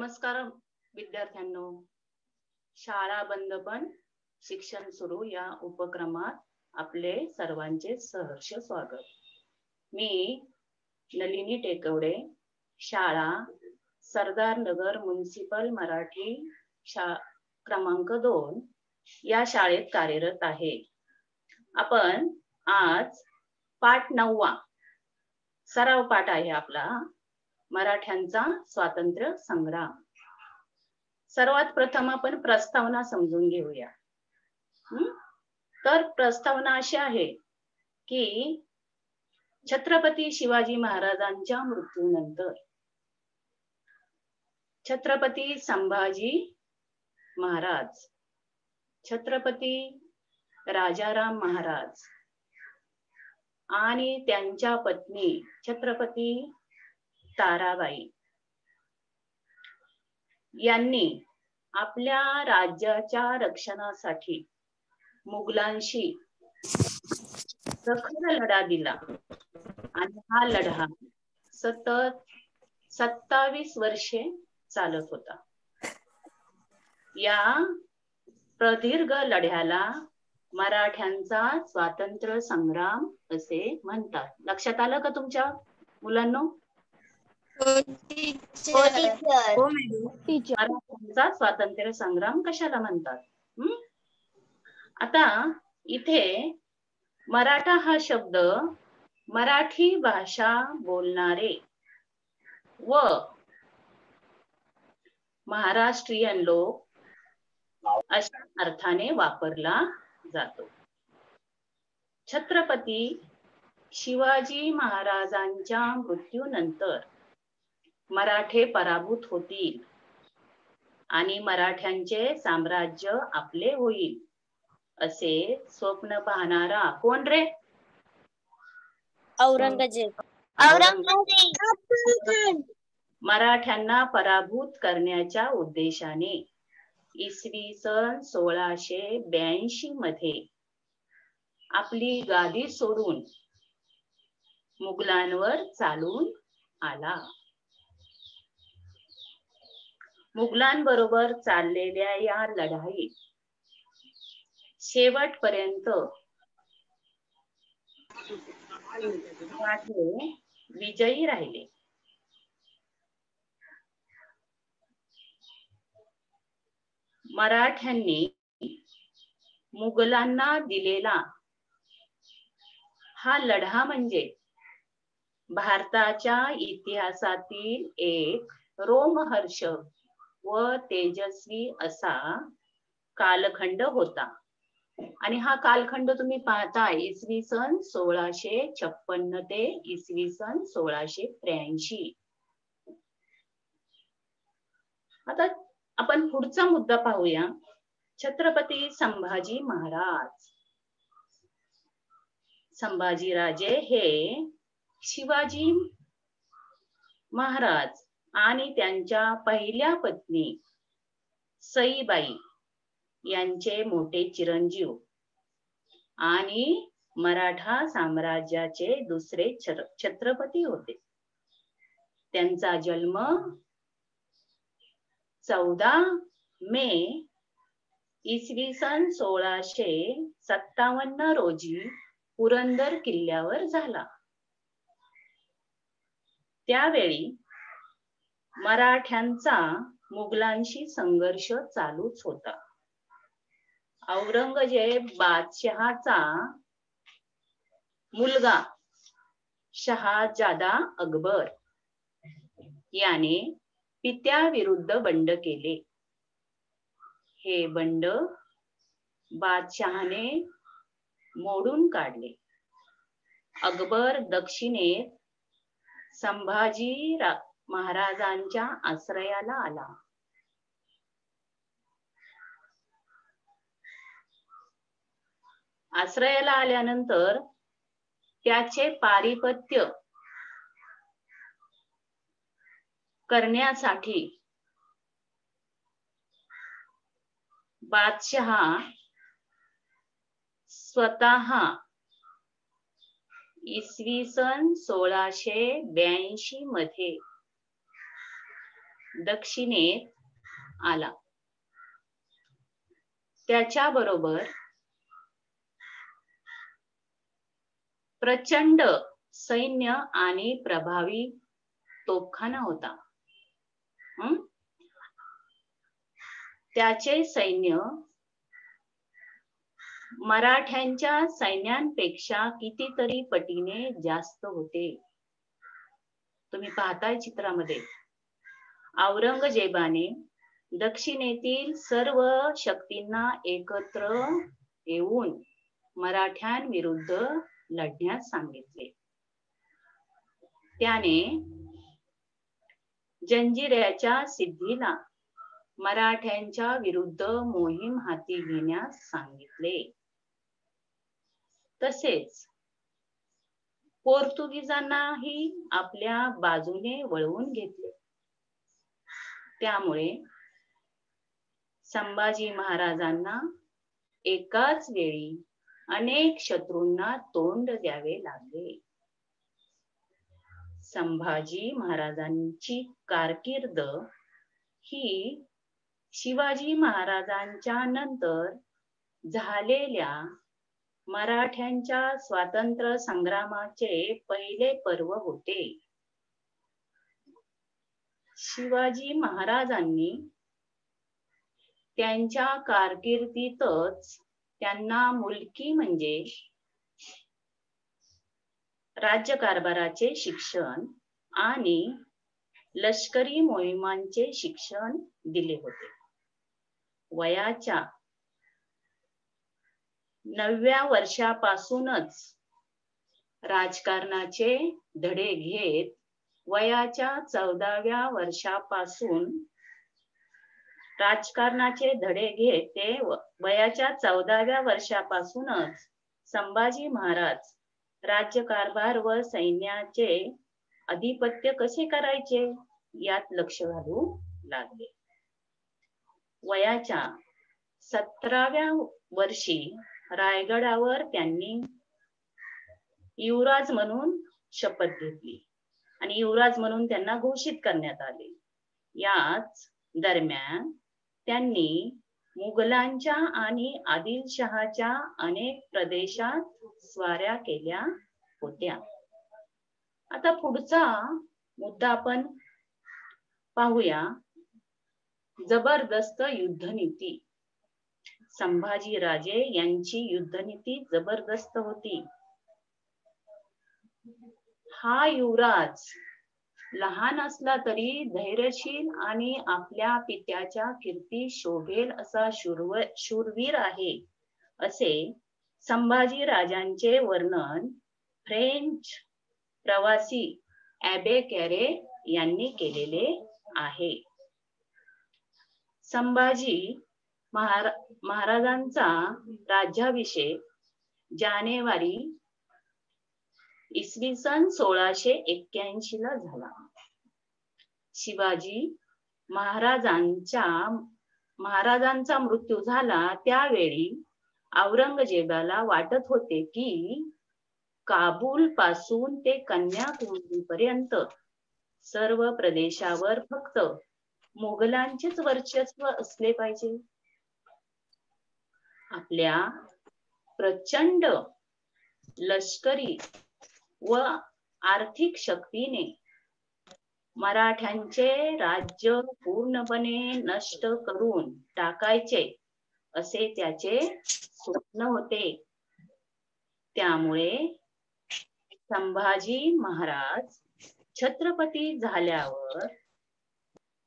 नमस्कार विद्यार्थ्यांनो, शाळा बंद पण शिक्षण सुरू या उपक्रमात आपले सर्वांचे सहर्ष स्वागत. मी नलिनी टेकवडे, शाळा सरदार नगर म्युनिसिपल मराठी क्रमांक 2 या शाळेत कार्यरत आहे. आपण आज पाठ 9 सराव पाठ आहे आपला, मराठ्यांचा स्वातंत्र्य संग्राम. सर्वात प्रथम आपण प्रस्तावना समजून घेऊया. तर प्रस्तावना अशी आहे की छत्रपती शिवाजी महाराजांच्या मृत्यूनंतर छत्रपती संभाजी महाराज, छत्रपती राजाराम महाराज आणि त्यांच्या पत्नी छत्रपती ताराबाई यांनी आपल्या राज्याच्या रक्षणासाठी मुघलांशी सखल लढा दिला आणि हा लढा सतत 27 वर्षे चालत होता. या प्रदीर्घ लढ्याला मराठ्यांचा स्वातंत्र्य संग्राम असे म्हणतात. लक्षात आलं का तुमच्या मुलांनो? मराठ्यांचा स्वातंत्र्य संग्राम कशाला म्हणतात? आता इथे मराठा हा शब्द मराठी भाषा बोलणारे व महाराष्ट्रीयन लोक अशा अर्थाने वापरला जातो. छत्रपती शिवाजी महाराजांच्या मृत्यूनंतर मराठे पराभूत होतील आणि मराठ्यांचे साम्राज्य आपले होईल असे स्वप्न पाहणारा कोण रे? औरंगजेब. मराठ्यांना पराभूत करण्याच्या उद्देशाने इसवी सन 1682 मध्ये आपली गादी सोडून मुघलांवर चालून आला. मुघलांबरोबर चाललेल्या या लढाईत शेवटपर्यंत मराठे विजयी राहिले. मराठ्यांनी मुघलांना दिलेला हा लढा म्हणजे भारताच्या इतिहासातील एक रोमहर्षक व तेजस्वी असा कालखंड होता. आणि हा कालखंड तुम्ही पाहता इसवी सन 1656 ते इसवी सन 1683. आता आपण पुढचा मुद्दा पाहूया. छत्रपती संभाजी महाराज. संभाजीराजे हे शिवाजी महाराज आणि त्यांच्या पहिल्या पत्नी सईबाई यांचे मोठे चिरंजीव आणि मराठा साम्राज्याचे दुसरे छत्रपती होते. त्यांचा जन्म 14 मे इसवी सन 1657 रोजी पुरंदर किल्ल्यावर झाला. त्यावेळी मराठ्यांचा मुघलांशी संघर्ष चालूच होता. औरंगजेब बादशहाचा मुलगा शहाजादा अकबर याने पित्याविरुद्ध बंड केले. हे बंड बादशहाने मोडून काढले. अकबर दक्षिणेत संभाजी महाराजांच्या आश्रयाला आला. आश्रयाला आल्यानंतर त्याचे पारिपत्य करण्यासाठी बादशहा स्वतः इसवी सन 1682 मध्ये दक्षिणेत आला. त्याच्याबरोबर प्रचंड सैन्य आणि प्रभावी तोफखाना होता. त्याचे सैन्य मराठ्यांच्या सैन्यांपेक्षा कितीतरी पटीने जास्त होते. तुम्ही पाहताय चित्रामध्ये औरंगजेबाने दक्षिणेतील सर्व शक्तींना एकत्र येऊन मराठ्यांविरुद्ध लढण्यास सांगितले. त्याने जंजिऱ्याच्या सिद्धीला मराठ्यांच्या विरुद्ध मोहीम हाती घेण्यास सांगितले. तसेच पोर्तुगीजांनाही आपल्या बाजूने वळवून घेतले. त्यामुळे संभाजी महाराजांना एकाच वेळी अनेक शत्रूंना तोंड द्यावे लागले. संभाजी महाराजांची कारकीर्द ही शिवाजी महाराजांच्या नंतर झालेल्या मराठ्यांच्या स्वातंत्र्य संग्रामाचे पहिले पर्व होते. शिवाजी महाराजांनी त्यांच्या कारकिर्दीतच त्यांना मुलकी म्हणजे राज्यकारभाराचे शिक्षण आणि लष्करी मोहिमांचे शिक्षण दिले होते. वयाच्या 9व्या वर्षापासूनच राजकारणाचे धडे घेत वयाच्या 14व्या वर्षापासून राजकारणाचे धडे घेत ते वयाच्या 14व्या वर्षापासूनच संभाजी महाराज राज्यकारभार व सैन्याचे अधिपत्य कसे करायचे यात लक्ष घालू लागले. वयाच्या 17व्या वर्षी रायगडावर त्यांनी युवराज म्हणून शपथ घेतली आणि युवराज म्हणून त्यांना घोषित करण्यात आले. याच दरम्यान त्यांनी मुघलांच्या आणि आदिलशहाच्या अनेक प्रदेशात स्वाऱ्या केल्या होत्या. आता पुढचा मुद्दा आपण पाहूया. जबरदस्त युद्धनीती. संभाजी राजे यांची युद्धनीती जबरदस्त होती. हा युवराज लहान असला तरी धैर्यशील आणि आपल्या पित्याच्या कीर्ती शोभेल असा शूरवीर आहे, असे संभाजी राजांचे वर्णन फ्रेंच प्रवासी ॲबे कॅरे यांनी केलेले आहे. संभाजी महाराजांचा राज्याभिषेक जानेवारी इसवी सन 1681 ला झाला. शिवाजी महाराजांचा मृत्यू झाला त्यावेळी औरंगजेबाला वाटत होते की काबूल पासून ते कन्याकुमारी पर्यंत सर्व प्रदेशावर फक्त मुघलांचेच वर्चस्व असले पाहिजे. आपल्या प्रचंड लष्करी व आर्थिक शक्तीने मराठ्यांचे राज्य पूर्णपणे नष्ट करून टाकायचे असे त्याचे स्वप्न होते. त्यामुळे संभाजी महाराज छत्रपती झाल्यावर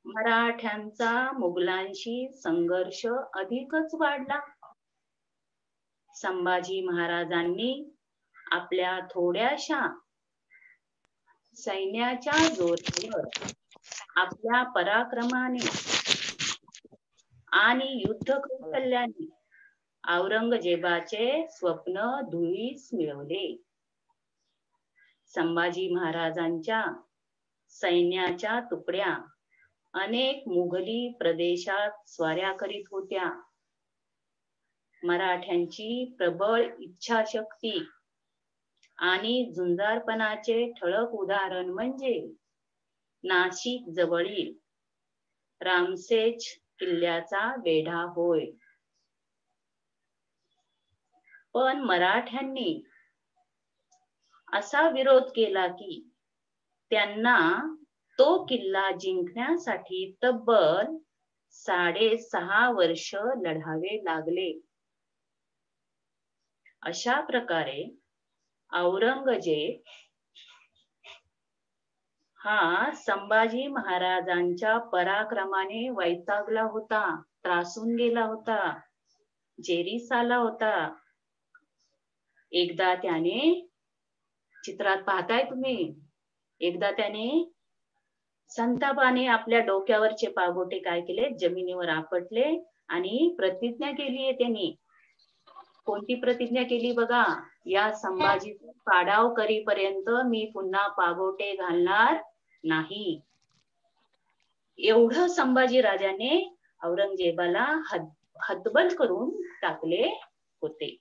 मराठ्यांचा मुघलांशी संघर्ष अधिकच वाढला. संभाजी महाराजांनी आपल्या थोड्याशा सैन्याच्या जोरावर आपल्या पराक्रमाने आणि युद्ध कौशल्याने औरंगजेबाचे स्वप्न धुळीस मिळवले. संभाजी महाराजांच्या सैन्याच्या तुकड्या अनेक मुघली प्रदेशात स्वाऱ्या करीत होत्या. मराठ्यांची प्रबळ इच्छाशक्ती आणि झुंजारपणाचे ठळक उदाहरण म्हणजे नाशिक जवळील रामसेज किल्ल्याचा वेढा होय. पण मराठ्यांनी असा विरोध केला की त्यांना तो किल्ला जिंकण्यासाठी तब्बल 6.5 वर्ष लढावे लागले. अशा प्रकारे औरंगजेब हा संभाजी महाराजांच्या पराक्रमाने वैतागला होता, त्रासून गेला होता, जेरीस आला होता. एकदा त्याने, चित्रात पाहताय तुम्ही, एकदा त्याने संतापाने आपल्या डोक्यावरचे पागोटे काय केले, जमिनीवर आपटले आणि प्रतिज्ञा केली आहे त्यांनी. कोणती प्रतिज्ञा केली बघा, या संभाजी पाडाव करीपर्यंत मी पुन्हा पागोटे घालणार नाही. एवढं संभाजी राजाने औरंगजेबाला हतबल करून टाकले होते.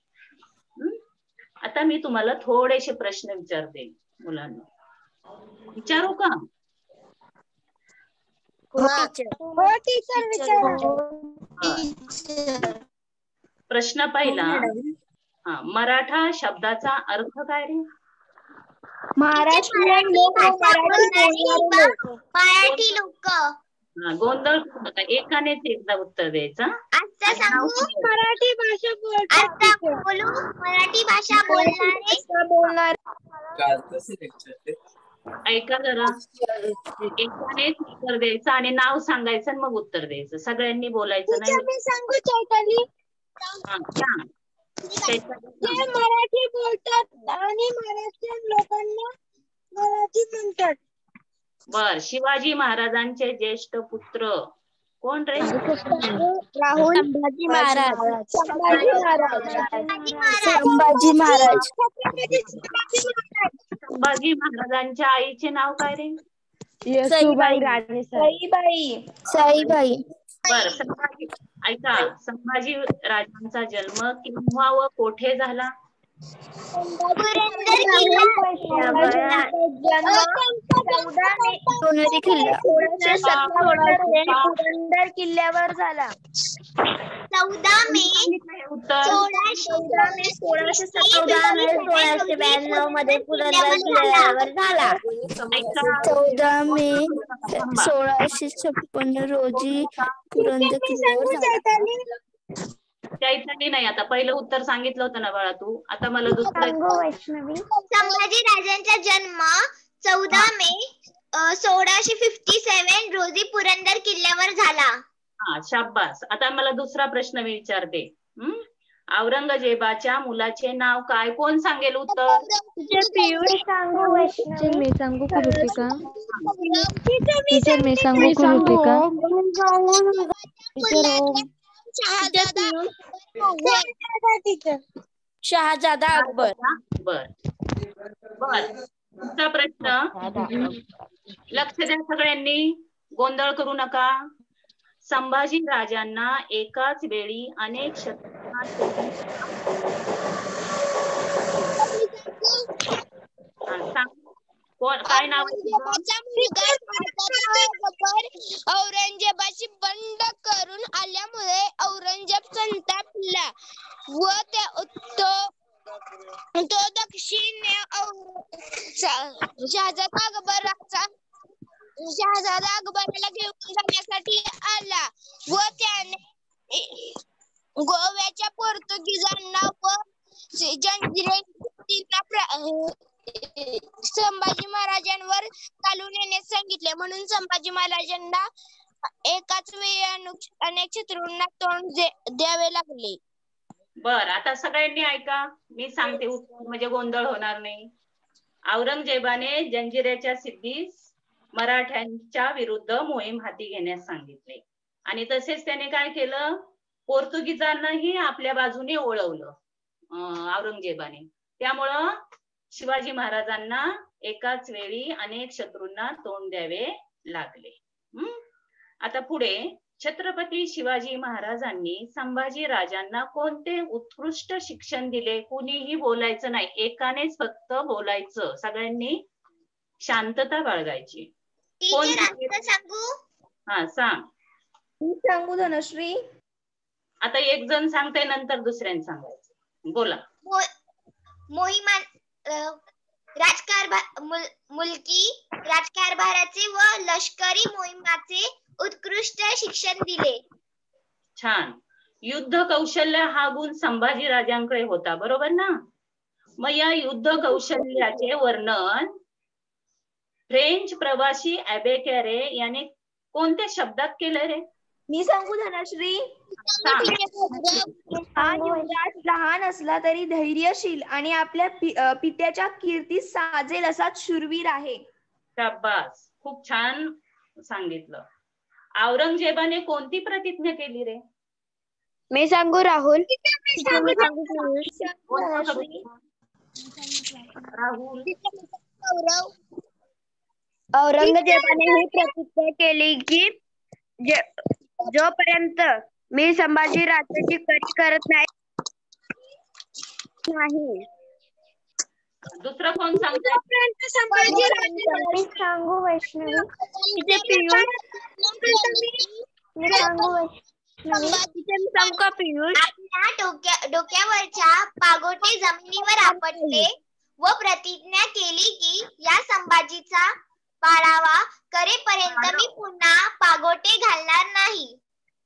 आता मी तुम्हाला थोडेसे प्रश्न विचारते मुलांना, विचारू का? प्रश्न पहिला, मराठा शब्दाचा अर्थ काय रे? मराठी लोक. गोंधळ एकानेच एकदा उत्तर द्यायचं. मराठी भाषा बोलणारे. ऐका जरा, एकानेच उत्तर द्यायचं आणि नाव सांगायचं आणि मग उत्तर द्यायचं. सगळ्यांनी बोलायचं नाही. मी सांगू चैताली? जे मराठी बोलतात आणि महाराष्ट्रीयन लोकांना मराठी म्हणतात. बर, शिवाजी महाराजांचे ज्येष्ठ पुत्र कोण रे? राहुल. संभाजी महाराज. संभाजी महाराजांच्या आईचे नाव काय रे? सईबाई. बर, ऐका, संभाजी राजांचा जन्म केव्हा व कोठे झाला? पुरंदर किल्ल्यावर झाला. 14 मे 1692 मध्ये पुरंदर किल्ल्यावर झाला. 14 मे 1656 रोजी पुरंदर किल्ल्यावर झाला. चैतन्य नाही, आता पहिलं उत्तर सांगितलं होतं ना बाळा तू. आता मला दुसरं. संभाजी राजांचा जन्म 14 मे 1657 रोजी पुरंदर किल्ल्यावर झाला. हा, शाबास. आता मला दुसरा प्रश्न मी विचारते. औरंगजेबाच्या मुलाचे नाव काय? कोण सांगेल उत्तर? मी सांगू कृतिका? टीचर मी सांगू कृतिका? शहाजादा अकबर. बर बर, तुमचा प्रश्न लक्ष द्या सगळ्यांनी, गोंधळ करू नका. संभाजी राजांना एकाच वेळी अनेक शत्रूंना काय नाव? औरंगजेबाची बंड करून आल्यामुळे औरंगजेब संतापला व तो दक्षिणे शहाजादा अकबराला घेऊन जाण्यासाठी आला व त्याने गोव्याच्या पोर्तुगीजांना व संभाजी महाराजांवर चालून येण्यास सांगितले. म्हणून संभाजी महाराजांना एकाच वेळी अनेक शत्रूंना तोंड द्यावे लागले. बर, आता सगळ्यांनी ऐका, मी सांगते उत्तर म्हणजे गोंधळ होणार नाही. औरंगजेबाने जंजिऱ्याच्या सिद्धीस मराठ्यांच्या विरुद्ध मोहीम हाती घेण्यास सांगितले आणि तसेच त्याने काय केलं, पोर्तुगीजांनाही आपल्या बाजूने ओळवलं औरंगजेबाने. त्यामुळं शिवाजी महाराजांना एकाच वेळी अनेक शत्रूंना तोंड द्यावे लागले. आता पुढे, छत्रपती शिवाजी महाराजांनी संभाजी राजांना कोणते उत्कृष्ट शिक्षण दिले? कुणीही बोलायचं नाही, एकानेच फक्त बोलायचं, सगळ्यांनी शांतता बाळगायची. सांगू? हा, सांग. मी सांगू धनश्री. आता एक जण सांगते नंतर दुसऱ्याने सांगायचं. बोला. मोहिमा मुलकी राजकारभाराचे व लष्करी मोहिमाचे उत्कृष्ट शिक्षण दिले. छान. युद्ध कौशल्य हा गुण संभाजी राजांकडे होता, बरोबर ना? मग या युद्ध कौशल्याचे वर्णन फ्रेंच प्रवासी अबे याने कोणत्या शब्दात केलं रे? मी सांगू धनश्री. हा युवराज लहान असला तरी धैर्यशील आणि आपल्या पित्याच्या कीर्तीस साजेल असा शूरवीर आहे. शाबास, खूप छान सांगितलं. औरंगजेबाने कोणती प्रतिज्ञा केली रे? मी सांगू राहुल. राहुल. औरंगजेबाने ही प्रतिज्ञा केली की जोपर्यंत मी संभाजी राजाची करी करत नाही. दुसरं कोण सांगतंय? मी सांगू वैष्णवी. आपल्या डोक्यावरच्या पागोटे जमिनीवर आपटले व प्रतिज्ञा केली की या संभाजीचा पाडावा करेपर्यंत मी पुन्हा पागोटे घालणार नाही,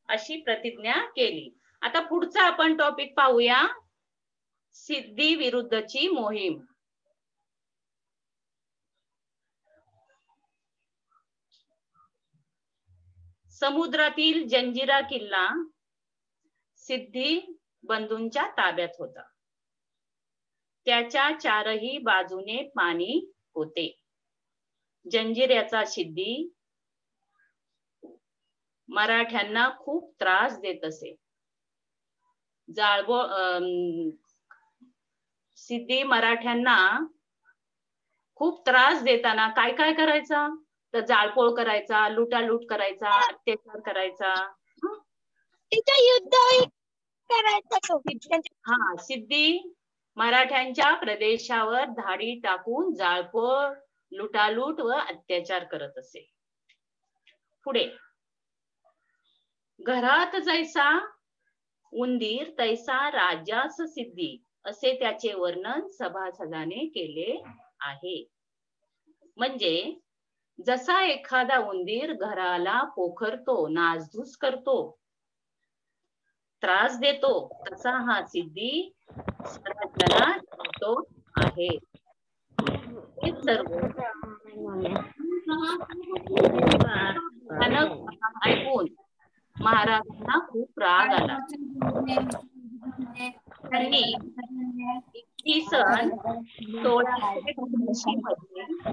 अशी प्रतिज्ञा केली. आता पुढचा आपण टॉपिक पाहूया, सिद्धी विरुद्धची मोहीम. समुद्रातील जंजिरा किल्ला सिद्धी बंधूंच्या ताब्यात होता. त्याच्या चारही बाजूने पाणी होते. जंजिऱ्याचा सिद्धी मराठ्यांना खूप त्रास देत असे. सिद्धी मराठ्यांना खूप त्रास देताना काय काय करायचा? तर जाळपोळ करायचा, लुटालूट करायचा, अत्याचार करायचा. युद्ध करायचं. हा, सिद्धी मराठ्यांच्या प्रदेशावर धाडी टाकून जाळपोळ, लुटालूट व अत्याचार करत असे. पुढे, घरात जैसा उंदीर तैसा राजास सिद्धी असे त्याचे वर्णन सभासदाने केले आहे. म्हणजे जसा एखादा उंदीर घराला पोखरतो, नासधूस करतो, त्रास देतो, तसा हा सिद्धी स्वराज्याला देतो आहे. हे सर्व ऐकून महाराजांना खूप राग आला. त्यांनी इसवी सन 1683 मध्ये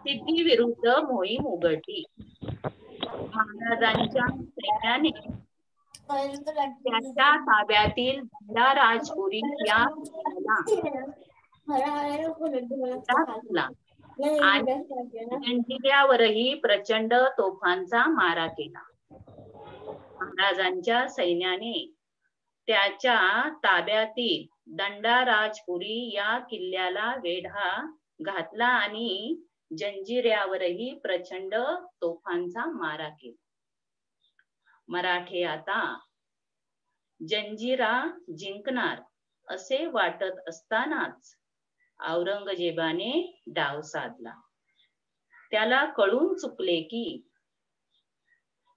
सिद्धी विरुद्ध मोहीम उघडली. महाराजांच्या सैन्याने त्याच्या ताब्यातील राजपुरी या आणि जंजिऱ्यावरही प्रचंड तोफांचा मारा केला. महाराजांच्या सैन्याने त्याच्या ताब्यातील दंडाराजपुरी या किल्ल्याला वेढा घातला आणि जंजिऱ्यावरही प्रचंड तोफांचा मारा केला. मराठे आता जंजिरा जिंकणार असे वाटत असतानाच औरंगजेबाने डाव साधला. त्याला कळून चुकले की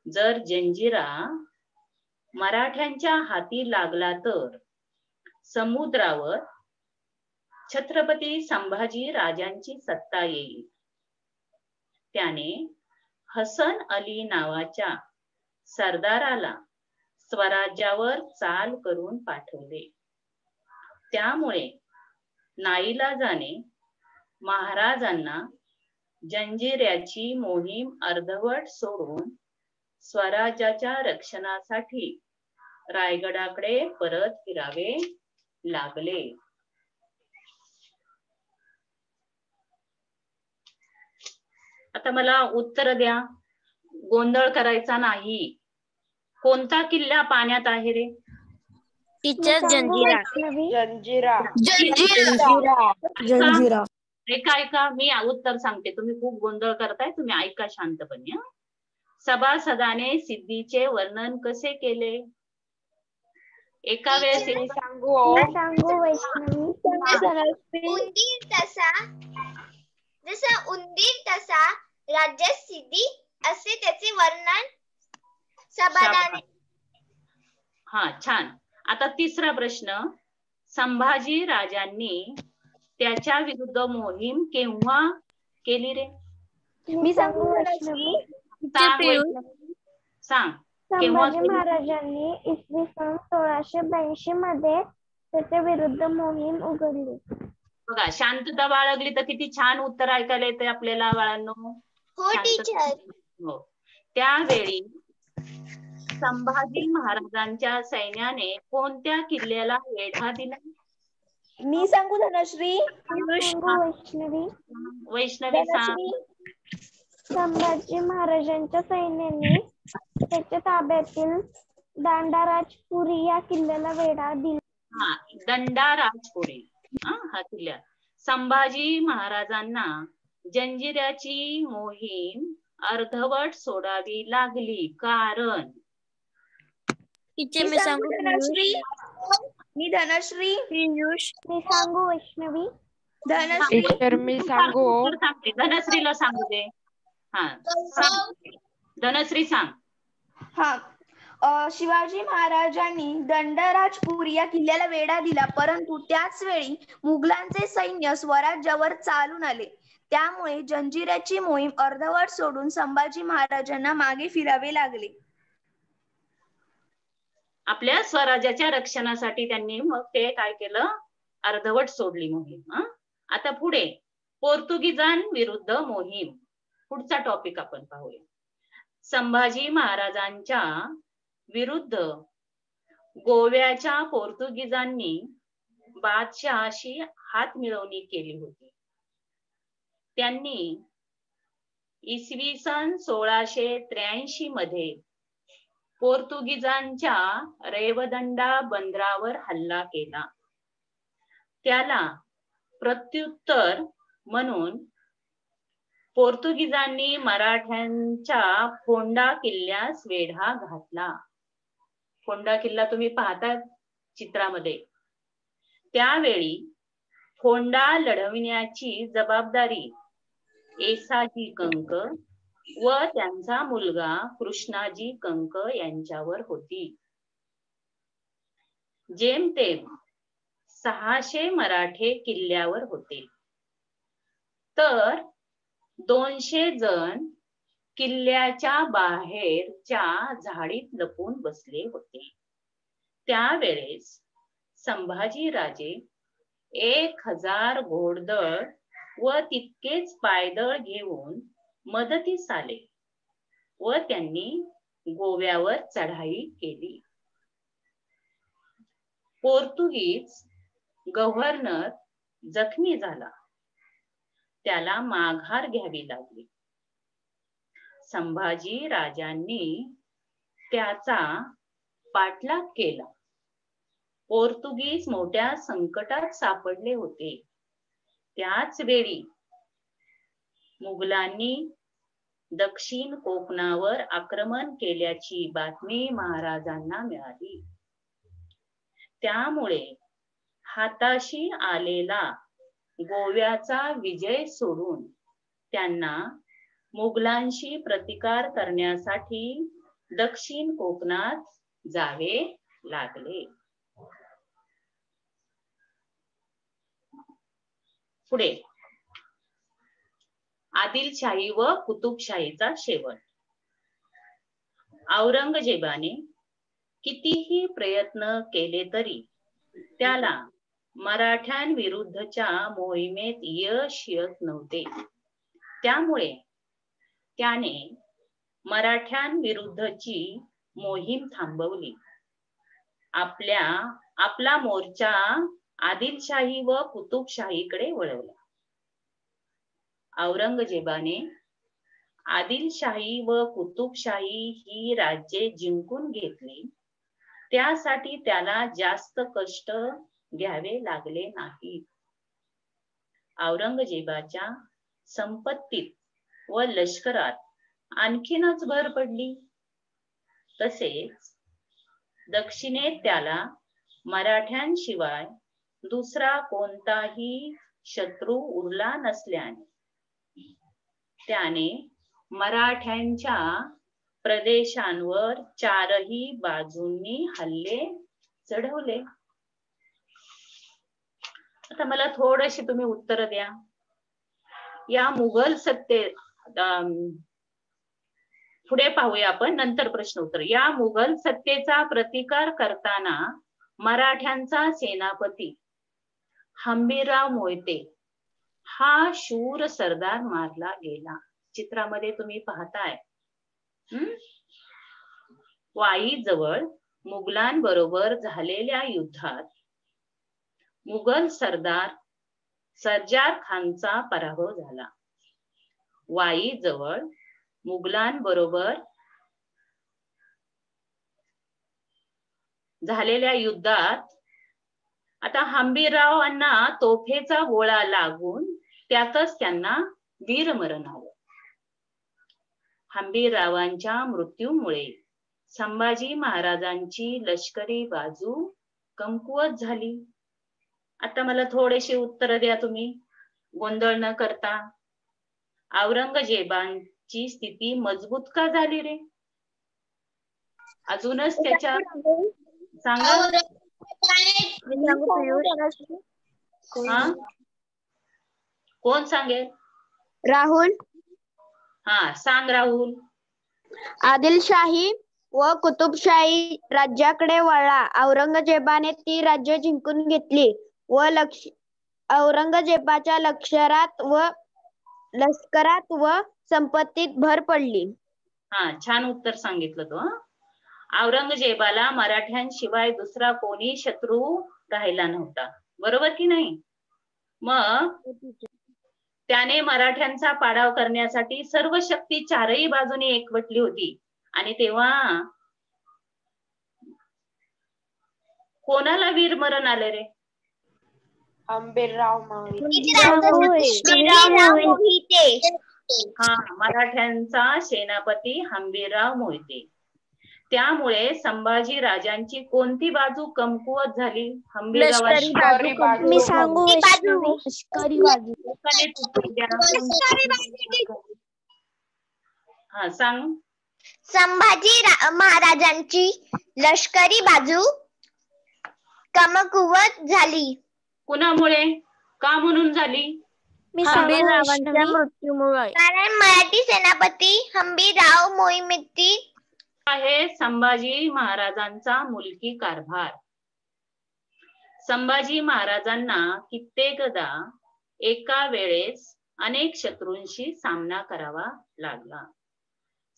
जर जंजिरा मराठ्यांच्या हाती लागला तर समुद्रावर छत्रपती संभाजी राजांची सत्ता येईल. त्याने हसन अली नावाच्या सरदाराला स्वराज्यावर चाल करून पाठवले. त्यामुळे नाईलाजाने महाराजांना जंजिऱ्याची मोहीम अर्धवट सोडून स्वराज्याच्या रक्षणासाठी रायगडाकडे परत फिरावे लागले. आता मला उत्तर द्या, गोंधळ करायचा नाही. कोणता किल्ला पाण्यात आहे रे? टीचर जंजिरा. ऐका, मी उत्तर सांगते. तुम्ही खूप गोंधळ करताय, तुम्ही ऐका शांतपणे. सभासदाने सिद्धीचे वर्णन कसे केले? एका वेळेस मी सांगू वैष्णवी. उंदीर तसा जसा उंदीर तसा राज्यात सिद्धी असे त्याचे वर्णन सभादाने. हा, छान. आता तिसरा प्रश्न, संभाजी राजांनी त्याच्या विरुद्ध मोहीम केव्हा केली रे? मी सांगू वैष्णवी. सांग. संभाजी महाराजांनी इसवी सन 1682 मध्ये त्याच्या विरुद्ध मोहीम उघडली. बघा, शांतता बाळगली तर किती छान उत्तर ऐकायला येते आपल्याला बाळांनो. हो टीचर. हो. त्यावेळी संभाजी महाराजांच्या सैन्याने कोणत्या किल्ल्याला वेढा दिला? मी सांगू धनश्री. वैष्णवी. वैष्णवी सांग. संभाजी महाराजांच्या सैन्याने त्याच्या ताब्यातील दांडाराजपुरी या किल्ल्याला वेढा दिला. हा, दंडाराजपुरी हा किल्ला. संभाजी महाराजांना जंजिऱ्याची मोहीम अर्धवट सोडावी लागली कारण? मी सांगू धनश्री. मी धनश्री. मी सांगू वैष्णवी. धनश्री. मी सांगू. धनश्रीला सांगू दे. हा, धनश्री सांग. हा, शिवाजी महाराजांनी दंडराजपुरी या किल्ल्याला वेढा दिला, परंतु त्याच वेळी मुघलांचे सैन्य स्वराज्यावर चालून आले. त्यामुळे जंजिऱ्याची मोहीम अर्धवट सोडून संभाजी महाराजांना मागे फिरावे लागले. आपल्या स्वराज्याच्या रक्षणासाठी त्यांनी मग ते काय केलं? अर्धवट सोडली मोहीम. आता पुढे पोर्तुगीजांविरुद्ध मोहीम. पुढचा टॉपिक आपण पाहूया. संभाजी महाराजांच्या विरुद्ध गोव्याच्या पोर्तुगीजांनी बादशहाशी हातमिळवणी केली होती. त्यांनी इसवी सन 1683 मध्ये पोर्तुगीजांच्या रेवदंडा बंदरावर हल्ला केला. त्याला प्रत्युत्तर म्हणून पोर्तुगीजांनी मराठ्यांच्या फोंडा किल्ल्यास वेढा घातला. फोंडा किल्ला तुम्ही पाहता चित्रामध्ये. त्यावेळी फोंडा लढविण्याची जबाबदारी येसाजी कंक व त्यांचा मुलगा कृष्णाजी कंक यांच्यावर होती. जेमतेम 600 मराठे किल्ल्यावर होते, तर 200 जण किल्ल्याच्या बाहेरच्या झाडीत लपून बसले होते. त्यावेळेस संभाजी राजे 1000 घोडदळ व तितकेच पायदळ घेऊन मदतीस आले व त्यांनी गोव्यावर चढाई केली. पोर्तुगीज गव्हर्नर जखमी झाला. त्याला माघार घ्यावी लागली. संभाजी राजांनी त्याचा पाठलाग केला. पोर्तुगीज मोठ्या संकटात सापडले होते. त्याच वेळी मुघलांनी दक्षिण कोकणावर आक्रमण केल्याची बातमी महाराजांना मिळाली. त्यामुळे हाताशी आलेला गोव्याचा विजय सोडून त्यांना मुघलांशी प्रतिकार करण्यासाठी दक्षिण कोकणात जावे लागले. पुढे आदिलशाही व कुतुबशाहीचा शेवट. औरंगजेबाने कितीही प्रयत्न केले तरी त्याला मराठ्यांविरुद्धच्या मोहिमेत यश येत नव्हते. त्यामुळे त्याने मराठ्यांविरुद्धची मोहीम थांबवली. आपला मोर्चा आदिलशाही व कुतुबशाहीकडे वळवला. औरंगजेबाने आदिलशाही व कुतुबशाही ही राज्ये जिंकून घेतली. त्यासाठी त्याला जास्त कष्ट घ्यावे लागले नाहीत. औरंगजेबाच्या संपत्तीत व लष्करात आणखीनच भर पडली. तसेच दक्षिणेत त्याला मराठ्यांशिवाय दुसरा कोणताही शत्रू उरला नसल्याने त्याने मराठ्यांच्या प्रदेशांवर चारही बाजूंनी हल्ले चढवले. आता मला थोडीशी तुम्ही उत्तर द्या. या मुघल सत्ते पुढे पाहूया आपण, नंतर प्रश्न उत्तर. या मुघल सत्तेचा प्रतिकार करताना मराठ्यांचा सेनापती हंबीरराव मोहिते हा शूर सरदार मारला गेला. चित्रामध्ये तुम्ही पाहताय वाईजवळ मुघलांबरोबर झालेल्या युद्धात मुघल सरदार सज्जाद खानचा पराभव झाला. वाईजवळ मुघलांबरोबर झालेल्या युद्धात आता हंबीररावांना तोफेचा गोळा लागून त्यातच त्यांना वीरमरण आलं. हंबीररावांच्या मृत्यूमुळे संभाजी महाराजांची लष्करी बाजू कमकुवत झाली. आता मला थोडेसे उत्तर द्या तुम्ही, गोंधळ न करता. औरंगजेबाची स्थिती मजबूत का झाली रे? अजूनच त्याच्या सांगा. कोण सांगेल? राहुल. हा सांग राहुल. आदिलशाही व कुतुबशाही राज्याकडे वळला. औरंगजेबाने ती राज्य जिंकून घेतली व औरंगजेबाच्या लष्करात व संपत्तीत भर पडली. हा छान उत्तर सांगितलं तो. औरंगजेबाला मराठ्यांशिवाय दुसरा कोणी शत्रू राहिला नव्हता, बरोबर की नाही? मग त्याने मराठ्यांचा पाडाव करण्यासाठी सर्व शक्ती चारही बाजूने एकवटली होती. आणि तेव्हा कोणाला वीरमरण आले रे? हंबीरराव मोहिते. हा, मराठ्यांचा सेनापती हंबीरराव मोहिते. त्यामुळे संभाजी राजांची कोणती बाजू कमकुवत झाली? हंबीररावांची मी सांगू? लष्करी बाजू. हा सांग. संभाजी महाराजांची लष्करी बाजू कमकुवत झाली. कुणामुळे? का म्हणून झाली? हंबीररावांच्या मृत्यूमुळे. कारण मराठी सेनापती हंबीरराव मोहिते आहे संभाजी महाराजांचा मुलकी कारभार. संभाजी महाराजांना कित्येकदा एका वेळेस अनेक शत्रूंशी सामना करावा लागला.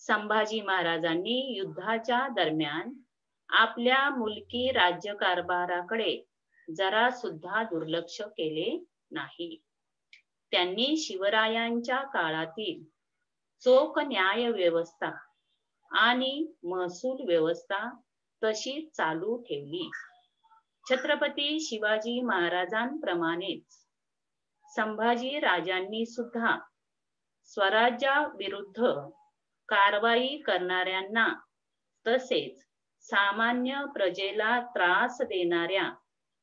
संभाजी महाराजांनी युद्धाच्या दरम्यान आपल्या मुलकी राज्यकारभाराकडे जरा सुद्धा दुर्लक्ष केले नाही. त्यांनी शिवरायांच्या काळातील चोख न्याय व्यवस्था आणि महसूल व्यवस्था तशी चालू ठेवली. छत्रपती शिवाजी महाराजांप्रमाणेच संभाजी राजांनी सुद्धा स्वराज्याविरुद्ध कारवाई करणाऱ्यांना तसेच सामान्य प्रजेला त्रास देणाऱ्या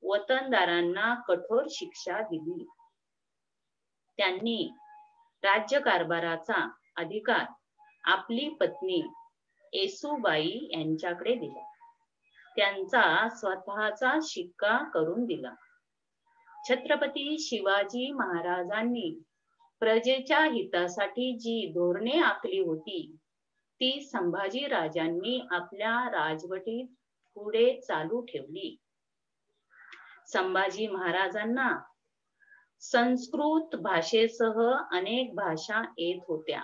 वतनदारांना कठोर शिक्षा दिली. त्यांनी राज्यकारभाराचा अधिकार आपली पत्नी येसूबाई यांच्याकडे दिला. त्यांचा स्वतःचा शिक्का करून दिला. छत्रपती शिवाजी महाराजांनी प्रजेच्या हितासाठी जी धोरणे आखली होती ती संभाजी राजांनी आपल्या राजवटीत पुढे चालू ठेवली. संभाजी महाराजांना संस्कृत भाषेसह अनेक भाषा येत होत्या.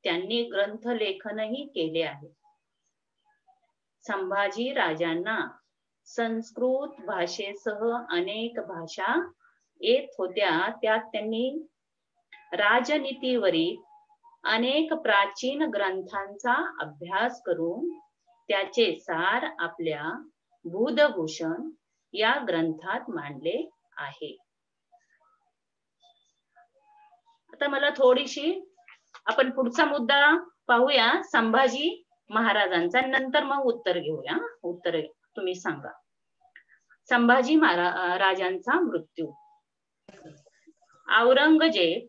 त्यांनी ग्रंथलेखनही केले आहे. संभाजी राजांना संस्कृत भाषेसह अनेक भाषा येत होत्या. त्यात त्यांनी राजनीतीवरील अनेक प्राचीन ग्रंथांचा अभ्यास करून त्याचे सार आपल्या बुधभूषण या ग्रंथात मांडले आहे. आता मला थोडीशी आपण पुढचा मुद्दा पाहूया संभाजी महाराजांचा, नंतर मग उत्तर घेऊया. उत्तर तुम्ही सांगा. संभाजी महाराजांचा मृत्यू. औरंगजेब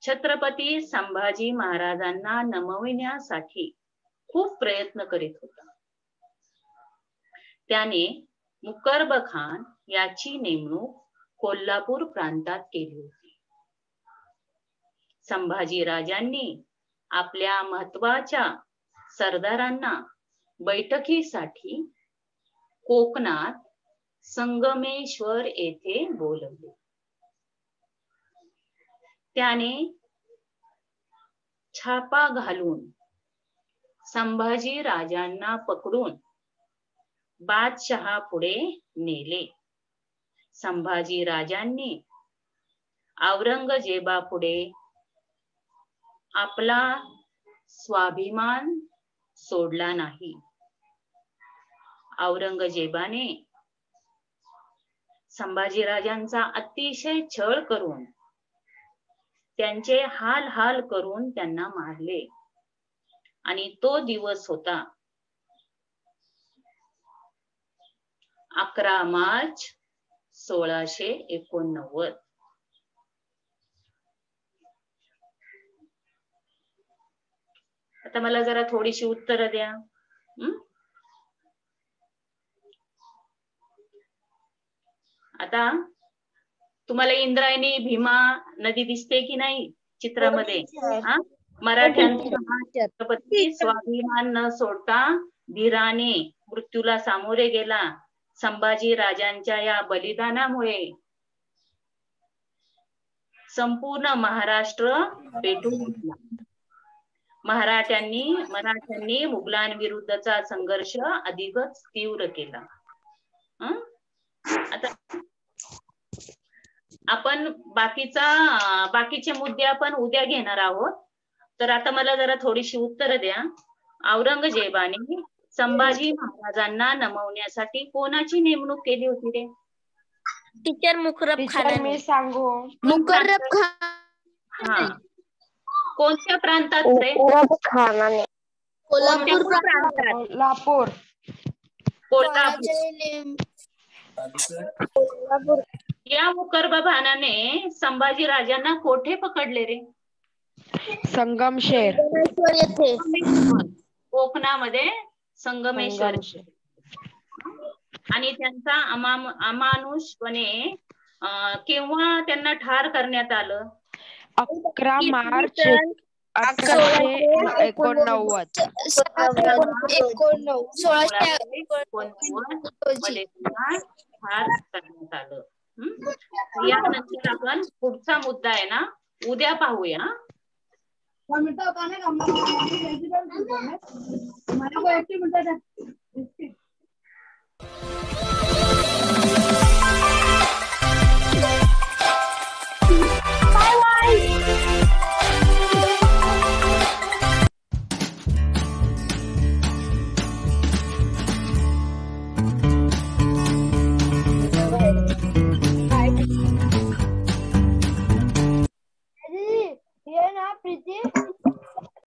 छत्रपती संभाजी महाराजांना नमविण्यासाठी खूप प्रयत्न करीत होता. त्याने मुकर्ब खान याची नेमणूक कोल्हापूर प्रांतात केली होती. संभाजी राजांनी आपल्या महत्वाच्या सरदारांना बैठकीसाठी कोकणात संगमेश्वर येथे बोलवले. त्याने छापा घालून संभाजी राजांना पकडून बादशहा पुढे नेले. संभाजी राजांनी औरंगजेबापुढे आपला स्वाभिमान सोडला नाही. औरंगजेबाने संभाजी राजांचा अतिशय छळ करून त्यांचे हाल करून त्यांना मारले. आणि तो दिवस होता 11 मार्च 1689. आता मला जरा थोडीशी उत्तर द्या. आता तुम्हाला इंद्रायणी भीमा नदी दिसते की नाही चित्रामध्ये? मराठ्यांचा छत्रपती स्वाभिमान न सोडता धीराने मृत्यूला सामोरे गेला. संभाजी राजांच्या या बलिदानामुळे संपूर्ण महाराष्ट्र पेटून उठला. मराठ्यांनी मुघलांविरुद्धचा संघर्ष अधिकच तीव्र केला. आता आपण बाकीचे मुद्दे आपण उद्या घेणार आहोत. तर आता मला जरा थोडीशी उत्तर द्या. औरंगजेबाने संभाजी महाराजांना नमवण्यासाठी कोणाची नेमणूक केली होती रे? टीचर मुकर्रब खान. मी सांगू. मुकर्रब खान. हा, कोणत्या प्रांतात रे? खानाने कोल्हापूर प्रांतात. लापूर. कोल्हापूर. या मुकर्ब खानाने संभाजी राजांना कोठे पकडले रे? संगमेश्वर येथे. कोकणामध्ये संगमेश्वर. आणि त्यांचा अमानुषपणे केव्हा त्यांना ठार करण्यात आलं? 11 मार्च 1889. 1689 ठार करण्यात आलं. यानंतर आपण पुढचा मुद्दा आहे ना उद्या पाहूया. ये ना प्रीती